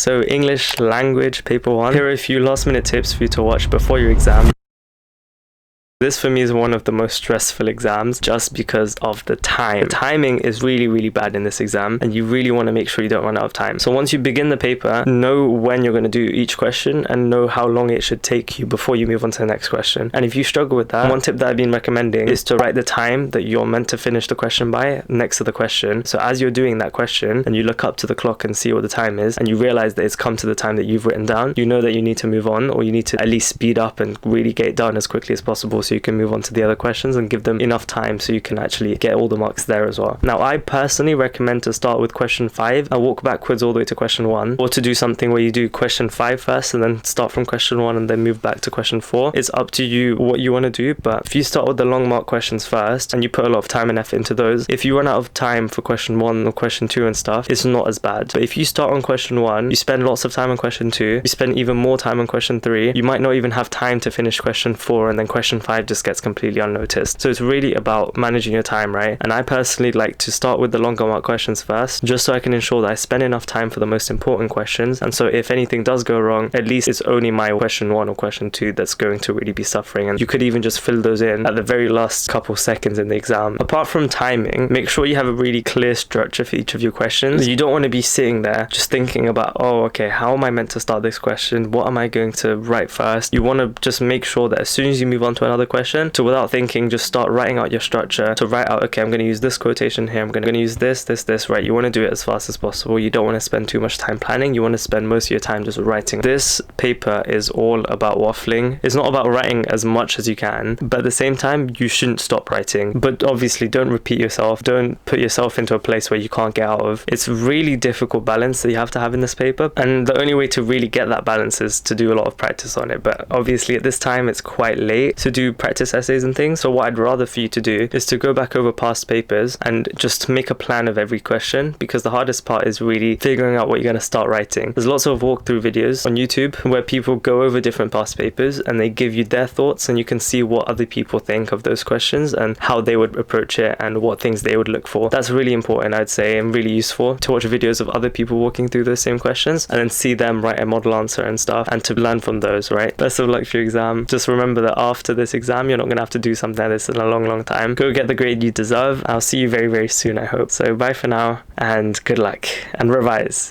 So English language paper 1. Here are a few last minute tips for you to watch before your exam. This for me is one of the most stressful exams just because of the time. The timing is really bad in this exam and you really want to make sure you don't run out of time. So once you begin the paper, know when you're going to do each question and know how long it should take you before you move on to the next question. And if you struggle with that, one tip that I've been recommending is to write the time that you're meant to finish the question by next to the question. So as you're doing that question and you look up to the clock and see what the time is and you realize that it's come to the time that you've written down, you know that you need to move on, or you need to at least speed up and really get it done as quickly as possible so you can move on to the other questions and give them enough time so you can actually get all the marks there as well. Now, I personally recommend to start with question 5 and walk backwards all the way to question 1, or to do something where you do question 5 first and then start from question 1 and then move back to question 4. It's up to you what you want to do, but if you start with the long mark questions first and you put a lot of time and effort into those, if you run out of time for question 1 or question 2 and stuff, it's not as bad. But if you start on question 1, you spend lots of time on question 2, you spend even more time on question 3, you might not even have time to finish question 4, and then question 5 just gets completely unnoticed. So it's really about managing your time, right? And I personally like to start with the longer mark questions first, just so I can ensure that I spend enough time for the most important questions. And so if anything does go wrong, at least it's only my question 1 or question 2 that's going to really be suffering. And you could even just fill those in at the very last couple seconds in the exam. Apart from timing, make sure you have a really clear structure for each of your questions. You don't want to be sitting there just thinking about, oh, okay, how am I meant to start this question? What am I going to write first? You want to just make sure that as soon as you move on to another question, to without thinking, just start writing out your structure to write out, okay, I'm going to use this quotation here, I'm going to use this, right? You want to do it as fast as possible. You don't want to spend too much time planning. You want to spend most of your time just writing. This paper is all about waffling. It's not about writing as much as you can, but at the same time, you shouldn't stop writing. But obviously, don't repeat yourself. Don't put yourself into a place where you can't get out of. It's a really difficult balance that you have to have in this paper, and the only way to really get that balance is to do a lot of practice on it. But obviously, at this time, it's quite late to do practice essays and things. So what I'd rather for you to do is to go back over past papers and just make a plan of every question, because the hardest part is really figuring out what you're going to start writing. There's lots of walkthrough videos on YouTube where people go over different past papers and they give you their thoughts, and you can see what other people think of those questions and how they would approach it and what things they would look for. That's really important, I'd say, and really useful to watch videos of other people walking through those same questions and then see them write a model answer and stuff, and to learn from those, right? Best of luck for your exam. Just remember that after this exam, you're not going to have to do something like this in a long time. Go get the grade you deserve. I'll see you very soon, I hope. So bye for now and good luck, and revise.